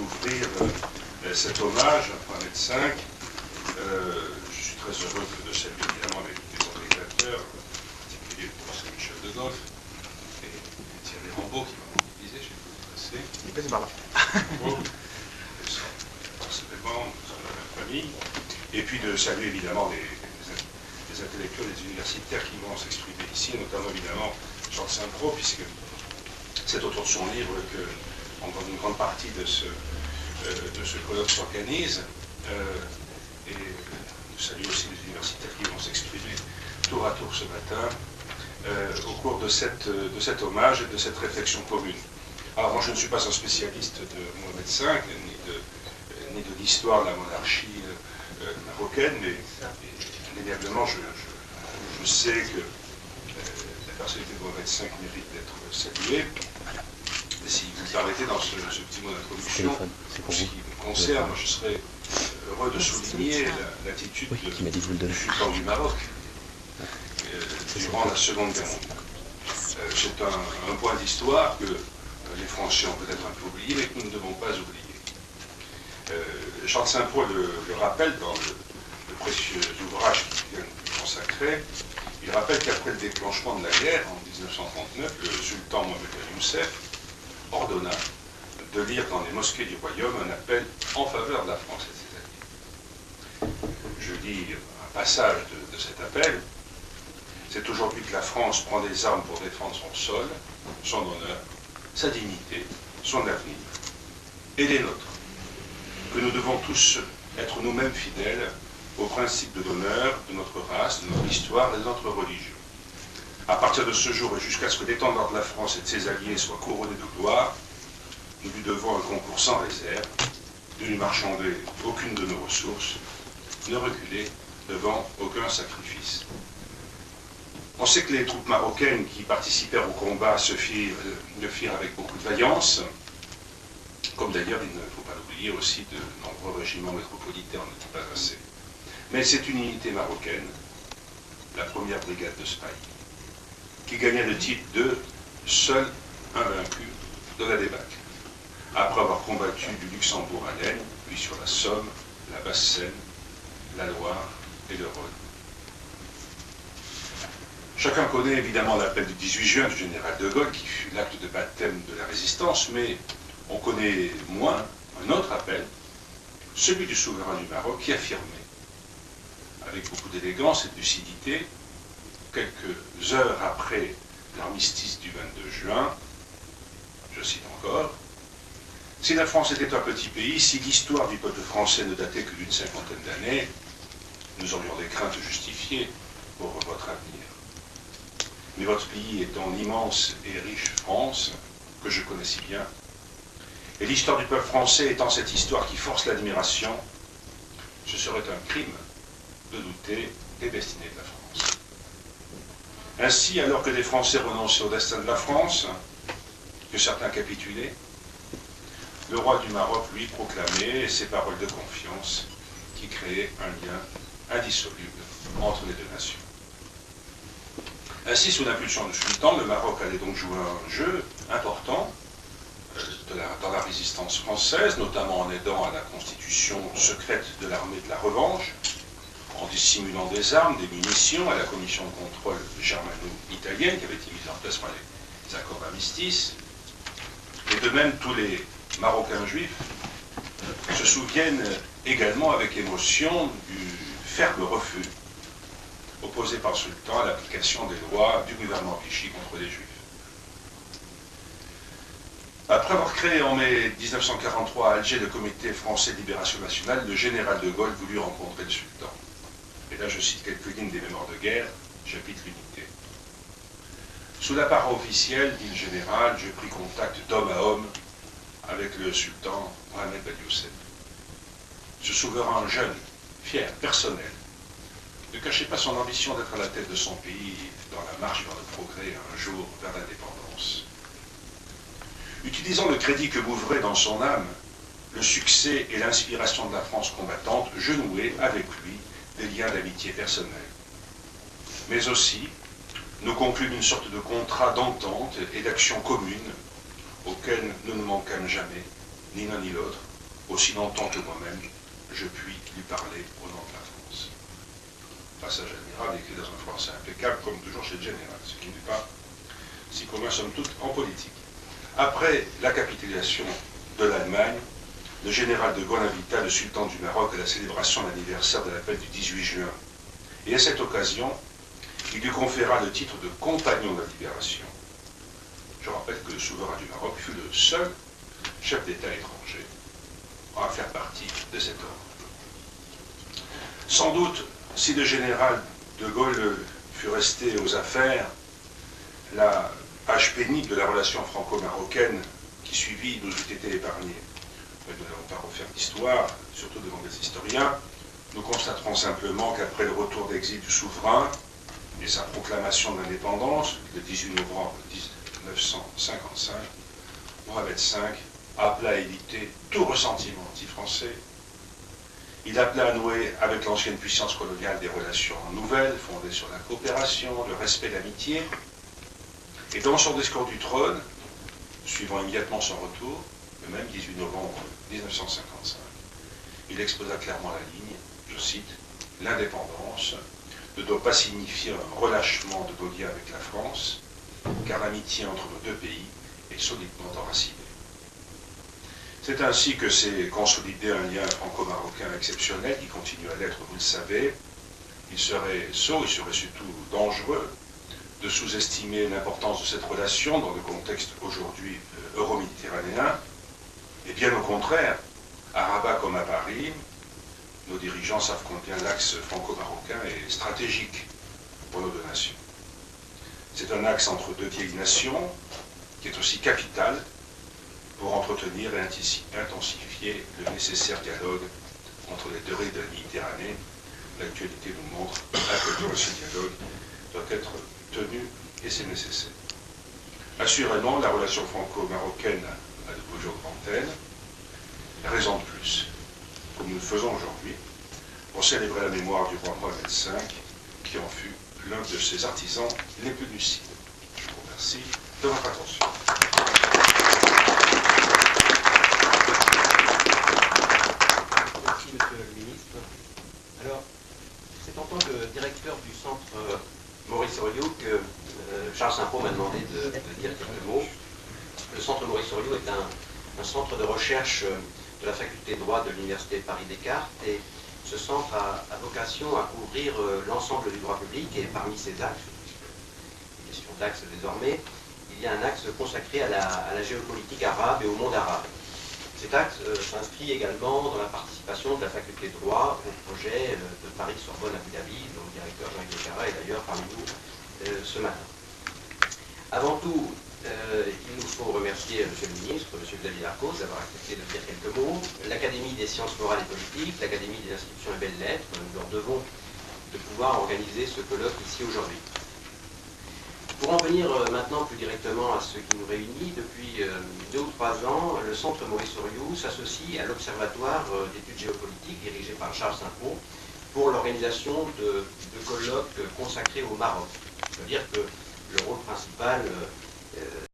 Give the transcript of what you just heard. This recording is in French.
d'ouvrir cet hommage à Mohamed V. Je suis très heureux de saluer évidemment les organisateurs, en particulier le professeur Michel de Goff et Thierry Rambaud qui m'a mobilisé, j'ai pu vous passer. Il est passé par là. Forcément, nous sommes de la même famille. Et puis de saluer évidemment les intellectuels, les universitaires qui vont s'exprimer ici, et notamment évidemment Georges Saint-Pro, puisque c'est autour de son livre que une grande partie de ce colloque s'organise. Et je salue aussi les universitaires qui vont s'exprimer tour à tour ce matin au cours de cet hommage et de cette réflexion commune. Alors moi je ne suis pas un spécialiste de Mohamed V, ni de l'histoire de la monarchie marocaine, mais indéniablement je sais que la personnalité de Mohamed V mérite d'être saluée. Et si vous me permettez, dans ce petit mot d'introduction, pour ce qui me concerne, je serais heureux de souligner l'attitude du sultan du Maroc durant la Seconde Guerre mondiale. C'est un point d'histoire que les Français ont peut-être un peu oublié, mais que nous ne devons pas oublier. Charles Saint-Pro le rappelle dans le précieux ouvrage qui vient de consacrer. Il rappelle qu'après le déclenchement de la guerre, en 1939, le sultan Mohamed Youssef ordonna de lire dans les mosquées du royaume un appel en faveur de la France et de ses alliés. Je lis un passage de cet appel. C'est aujourd'hui que la France prend des armes pour défendre son sol, son honneur, sa dignité, son avenir et les nôtres. Que nous devons tous être nous-mêmes fidèles aux principes de l'honneur, de notre race, de notre histoire et de notre religion. À partir de ce jour et jusqu'à ce que l'étendard de la France et de ses alliés soit couronné de gloire, nous lui devons un concours sans réserve, de lui marchander aucune de nos ressources, ne reculer devant aucun sacrifice. On sait que les troupes marocaines qui participèrent au combat le firent avec beaucoup de vaillance, comme d'ailleurs, il ne faut pas l'oublier aussi, de nombreux régiments métropolitains, on ne dit pas assez. Mais c'est une unité marocaine, la première brigade de Spahi, qui gagna le titre de seul invaincu de la débâcle, après avoir combattu du Luxembourg à l'Aisne, puis sur la Somme, la Basse-Seine, la Loire et le Rhône. Chacun connaît évidemment l'appel du 18 juin du général de Gaulle, qui fut l'acte de baptême de la résistance, mais on connaît moins un autre appel, celui du souverain du Maroc, qui affirmait, avec beaucoup d'élégance et de lucidité, quelques heures après l'armistice du 22 juin, je cite encore, « Si la France était un petit pays, si l'histoire du peuple français ne datait que d'une cinquantaine d'années, nous aurions des craintes justifiées pour votre avenir. Mais votre pays étant l'immense et riche France, que je connais si bien, et l'histoire du peuple français étant cette histoire qui force l'admiration, ce serait un crime de douter des destinées de la France. Ainsi, alors que les Français renonçaient au destin de la France, que certains capitulaient, le roi du Maroc, lui, proclamait ses paroles de confiance qui créaient un lien indissoluble entre les deux nations. Ainsi, sous l'impulsion du sultan, le Maroc allait donc jouer un jeu important dans la résistance française, notamment en aidant à la constitution secrète de l'armée de la revanche, en dissimulant des armes, des munitions à la commission de contrôle germano-italienne qui avait été mise en place par les accords d'armistice. Et de même, tous les Marocains juifs se souviennent également avec émotion du ferme refus opposé par le sultan à l'application des lois du gouvernement Vichy contre les Juifs. Après avoir créé en mai 1943 à Alger le comité français de libération nationale, le général de Gaulle voulut rencontrer le sultan. Et là je cite quelques lignes des mémoires de guerre, chapitre unité. Sous la parole officielle, dit le général, je pris contact d'homme à homme avec le sultan Mohamed Ben Youssef. Ce souverain jeune, fier, personnel, ne cachait pas son ambition d'être à la tête de son pays dans la marche vers le progrès un jour vers l'indépendance. Utilisant le crédit que m'ouvrait dans son âme le succès et l'inspiration de la France combattante, je nouais avec lui des liens d'amitié personnelle. Mais aussi, nous conclûmes une sorte de contrat d'entente et d'action commune auquel nous ne manquâmes jamais, ni l'un ni l'autre, aussi longtemps que moi-même, je puis lui parler au nom de la France. Passage admirable, écrit dans un français impeccable, comme toujours chez le général, ce qui n'est pas si commun, somme toute, en politique. Après la capitulation de l'Allemagne, le général de Gaulle invita le sultan du Maroc à la célébration de l'anniversaire de l'appel du 18 juin. Et à cette occasion, il lui conféra le titre de compagnon de la libération. Je rappelle que le souverain du Maroc fut le seul chef d'État étranger à faire partie de cet ordre. Sans doute, si le général de Gaulle fut resté aux affaires, la page pénible de la relation franco-marocaine qui suivit nous eût été épargnée. Nous n'allons pas refaire d'histoire, surtout devant des historiens. Nous constaterons simplement qu'après le retour d'exil du souverain et sa proclamation d'indépendance, le 18 novembre 1955, Mohamed V appela à éviter tout ressentiment anti-français. Il appela à nouer avec l'ancienne puissance coloniale des relations nouvelles, fondées sur la coopération, le respect, l'amitié. Et dans son discours du trône, suivant immédiatement son retour, le même 18 novembre 1955, il exposa clairement la ligne, je cite, « L'indépendance ne doit pas signifier un relâchement de nos liens avec la France, car l'amitié entre nos deux pays est solidement enracinée. » C'est ainsi que s'est consolidé un lien franco-marocain exceptionnel qui continue à l'être, vous le savez. Il serait sot, il serait surtout dangereux de sous-estimer l'importance de cette relation dans le contexte aujourd'hui euro-méditerranéen. Et bien au contraire, à Rabat comme à Paris, nos dirigeants savent combien l'axe franco-marocain est stratégique pour nos deux nations. C'est un axe entre deux vieilles nations qui est aussi capital pour entretenir et intensifier le nécessaire dialogue entre les deux rives de la Méditerranée. L'actualité nous montre à quel point ce dialogue doit être tenu et c'est nécessaire. Assurément, la relation franco-marocaine a de beaux jours de antenne, raison de plus, comme nous le faisons aujourd'hui, pour célébrer la mémoire du roi Mohamed V, qui en fut l'un de ses artisans les plus lucides. Je vous remercie de votre attention. Merci, Monsieur le Ministre. Alors, c'est en tant que directeur du centre Maurice Horiot que Charles Saint-Paul m'a demandé de dire quelques mots. Le centre Maurice Horiot est un centre de recherche de la faculté de droit de l'Université Paris-Descartes et ce centre a vocation à couvrir l'ensemble du droit public et parmi ces axes, question d'axes désormais, il y a un axe consacré à la géopolitique arabe et au monde arabe. Cet axe s'inscrit également dans la participation de la faculté de droit au projet de Paris-Sorbonne-Abu Dhabi, dont le directeur Jean-Yves Lecarra est d'ailleurs parmi nous ce matin. Avant tout, il nous faut remercier M. le ministre, M. Xavier Darcos, d'avoir accepté de dire quelques mots. L'Académie des sciences morales et politiques, l'Académie des inscriptions et belles lettres, nous leur devons de pouvoir organiser ce colloque ici aujourd'hui. Pour en venir maintenant plus directement à ce qui nous réunit, depuis 2 ou 3 ans, le centre Maurice Horiot s'associe à l'Observatoire d'études géopolitiques dirigé par Charles Saint-Paul pour l'organisation de colloques consacrés au Maroc. C'est-à-dire que le rôle principal